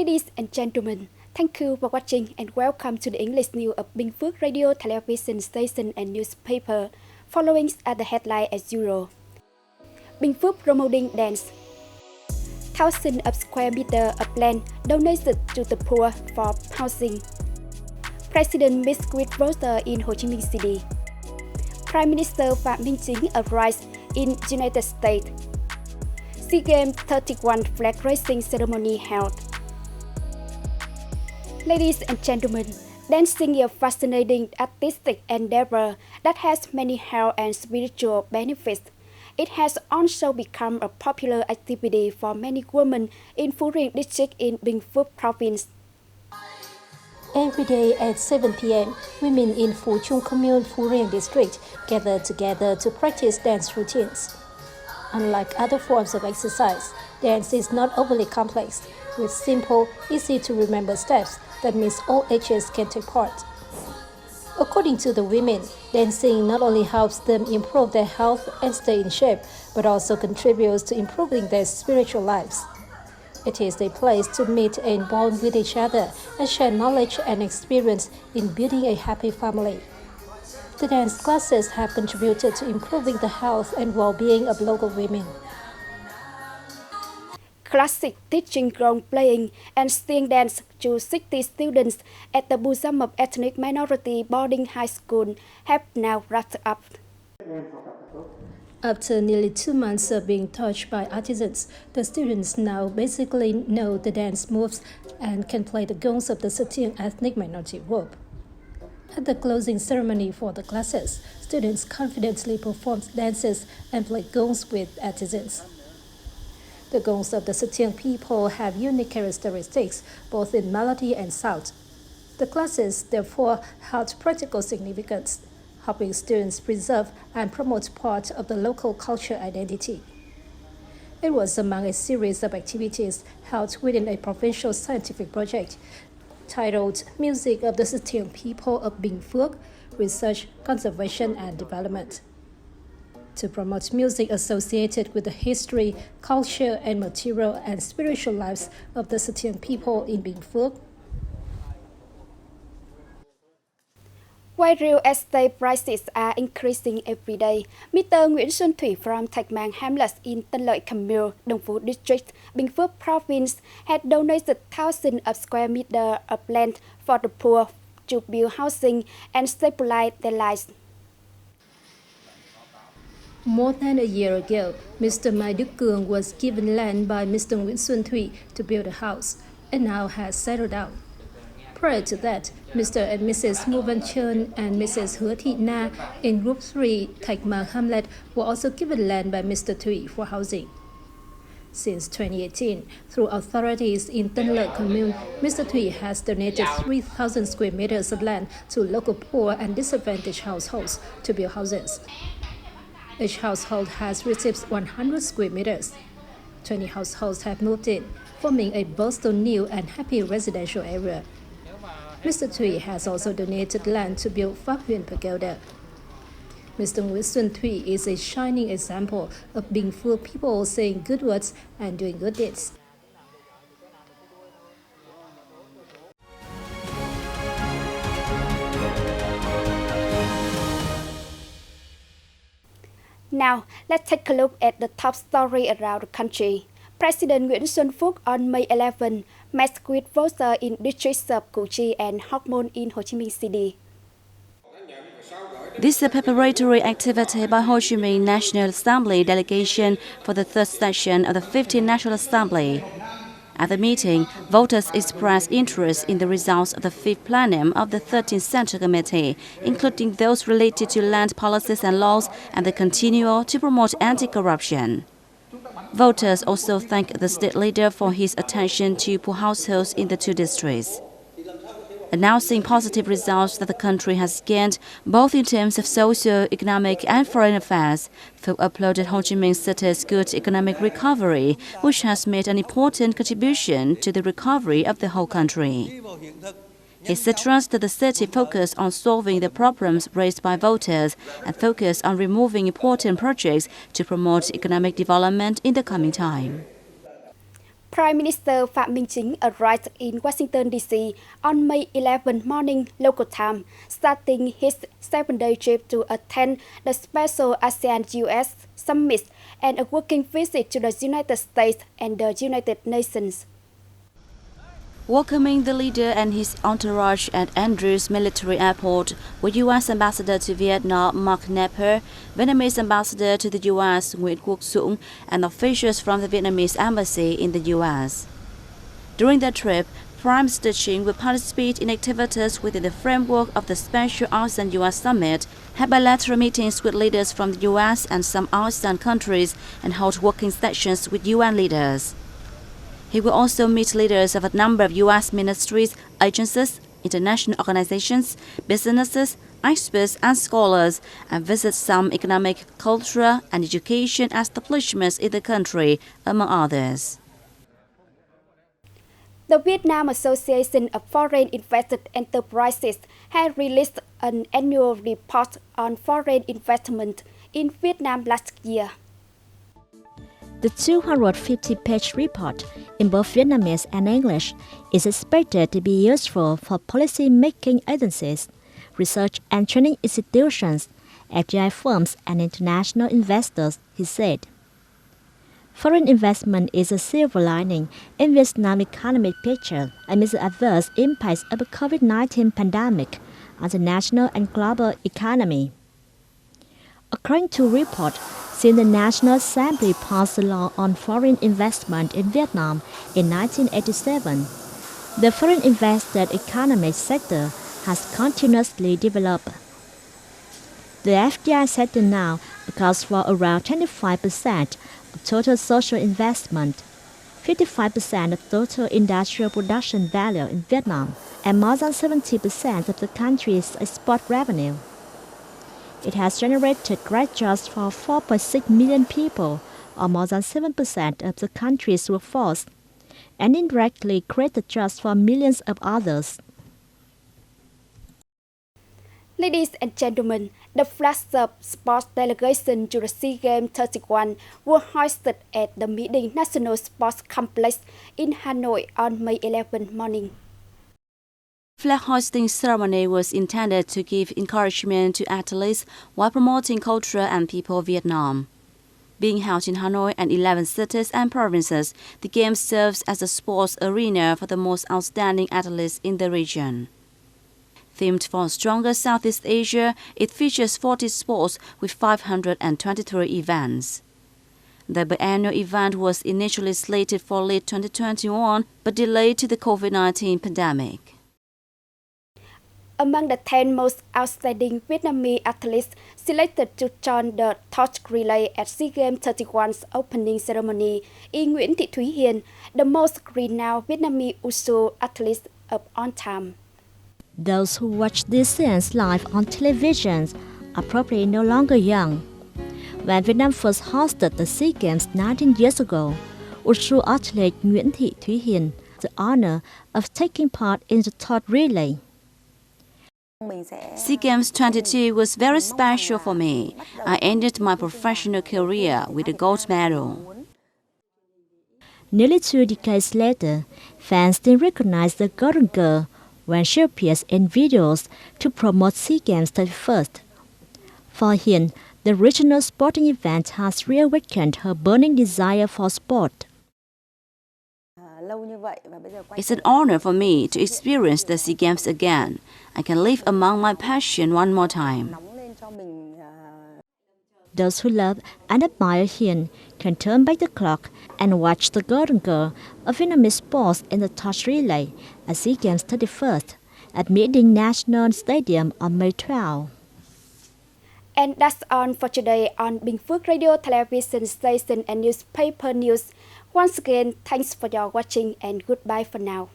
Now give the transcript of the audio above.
Ladies and gentlemen, thank you for watching and welcome to the English news of Binh Phuoc radio, television station and newspaper. Following are the headlines as usual. Binh Phuoc promoting dance. Thousands of square meters of land donated to the poor for housing. President meets with voters in Ho Chi Minh City. Prime Minister Phạm Minh Chính arrives in United States. SEA Games 31 flag raising ceremony held. Ladies and gentlemen, dancing is a fascinating artistic endeavor that has many health and spiritual benefits. It has also become a popular activity for many women in Phu Riêng district in Binh Phuoc province. Every day at 7 p.m., women in Phu Chung Commune, Phu Riêng district gather together to practice dance routines. Unlike other forms of exercise, dance is not overly complex, with simple, easy-to-remember steps that means all ages can take part. According to the women, dancing not only helps them improve their health and stay in shape, but also contributes to improving their spiritual lives. It is a place to meet and bond with each other and share knowledge and experience in building a happy family. The dance classes have contributed to improving the health and well-being of local women. Classic teaching role playing and string dance to 60 students at the Museum of Ethnic Minority Boarding High School have now wrapped up. After nearly 2 months of being taught by artisans, the students now basically know the dance moves and can play the gongs of the Satian ethnic minority group. At the closing ceremony for the classes, students confidently performed dances and played gongs with artisans. The gongs of the Satian people have unique characteristics, both in melody and sound. The classes, therefore, held practical significance, helping students preserve and promote part of the local culture identity. It was among a series of activities held within a provincial scientific project titled Music of the Satian People of Binh Phuoc, Research, Conservation and Development. To promote music associated with the history, culture, and material and spiritual lives of the Satian people in Binh Phuoc. While real estate prices are increasing every day, Mr. Nguyễn Xuân Thủy from Thạch Màng Hamlet in Tân Lợi Commune, Đông Phú District, Binh Phuoc Province had donated thousands of square meters of land for the poor to build housing and stabilize their lives. More than a year ago, Mr. Mai Đức Cường was given land by Mr. Nguyễn Xuân Thủy to build a house, and now has settled down. Prior to that, Mr. and Mrs. Ngô Văn Trơn and Mrs. Hứa Thị Na in Group 3 Thạch Màng Hamlet were also given land by Mr. Thủy for housing. Since 2018, through authorities in Tân Lợi Commune, Mr. Thủy has donated 3,000 square meters of land to local poor and disadvantaged households to build houses. Each household has received 100 square meters. 20 households have moved in, forming a both new and happy residential area. Mr. Thủy has also donated land to build Pháp Huyền Pagoda. Mr. Nguyễn Xuân Thủy is a shining example of Binh Phuoc people saying good words and doing good deeds. Now, let's take a look at the top story around the country. President Nguyễn Xuân Phúc on May 11 met with voters in districts of Củ Chi and Hóc Môn in Ho Chi Minh City. This is a preparatory activity by Ho Chi Minh National Assembly delegation for the third session of the 15th National Assembly. At the meeting, voters expressed interest in the results of the fifth plenum of the 13th Central Committee, including those related to land policies and laws and the continual to promote anti-corruption. Voters also thanked the state leader for his attention to poor households in the two districts. Announcing positive results that the country has gained, both in terms of socio-economic and foreign affairs, Phuoc applauded Ho Chi Minh City's good economic recovery, which has made an important contribution to the recovery of the whole country. He stressed that the city focused on solving the problems raised by voters and focused on removing important projects to promote economic development in the coming time. Prime Minister Phạm Minh Chính arrived in Washington, D.C. on May 11 morning local time, starting his 7-day trip to attend the special ASEAN-US summit and a working visit to the United States and the United Nations. Welcoming the leader and his entourage at Andrews Military Airport were U.S. Ambassador to Vietnam Mark Knapper, Vietnamese Ambassador to the U.S. Nguyễn Quốc Dũng, and officials from the Vietnamese Embassy in the U.S. During their trip, Prime Minister Chính will participate in activities within the framework of the special ASEAN-US Summit, have bilateral meetings with leaders from the U.S. and some ASEAN countries, and hold working sessions with UN leaders. He will also meet leaders of a number of U.S. ministries, agencies, international organizations, businesses, experts and scholars, and visit some economic, cultural and education establishments in the country, among others. The Vietnam Association of Foreign Invested Enterprises has released an annual report on foreign investment in Vietnam last year. The 250-page report, in both Vietnamese and English, is expected to be useful for policy-making agencies, research and training institutions, FDI firms and international investors, he said. Foreign investment is a silver lining in Vietnam's economic picture amid the adverse impacts of the COVID-19 pandemic on the national and global economy. According to a report, since the National Assembly passed a law on foreign investment in Vietnam in 1987, the foreign invested economic sector has continuously developed. The FDI sector now accounts for around 25% of total social investment, 55% of total industrial production value in Vietnam, and more than 70% of the country's export revenue. It has generated great jobs for 4.6 million people, or more than 7% of the country's workforce, and indirectly created jobs for millions of others. Ladies and gentlemen, the flagship sports delegation to the SEA Games 31 were hosted at the Mỹ National Sports Complex in Hanoi on May 11 morning. Flag hoisting ceremony was intended to give encouragement to athletes while promoting culture and people of Vietnam. Being held in Hanoi and 11 cities and provinces, the Games serves as a sports arena for the most outstanding athletes in the region. Themed for Stronger Southeast Asia, it features 40 sports with 523 events. The biannual event was initially slated for late 2021, but delayed to the COVID-19 pandemic. Among the 10 most outstanding Vietnamese athletes selected to join the torch relay at SEA Games 31's opening ceremony is Nguyễn Thị Thúy Hiền, the most renowned Vietnamese wushu athlete of all time. Those who watch these scenes live on television are probably no longer young. When Vietnam first hosted the SEA Games 19 years ago, wushu athlete Nguyễn Thị Thúy Hiền had the honor of taking part in the torch relay. SEA Games 22 was very special for me. I ended my professional career with a gold medal. Nearly 2 decades later, fans still recognize the Golden Girl when she appears in videos to promote SEA Games 31st. For Hiền, the regional sporting event has reawakened her burning desire for sport. It's an honor for me to experience the SEA Games again. I can live among my passion one more time. Those who love and admire Hiền can turn back the clock and watch the Golden Girl of Vietnamese sports in the torch relay at SEA Games 31st at Mỹ Đình National Stadium on May 12. And that's all for today on Binh Phuoc Radio, Television Station and Newspaper News. Once again, thanks for your watching and goodbye for now.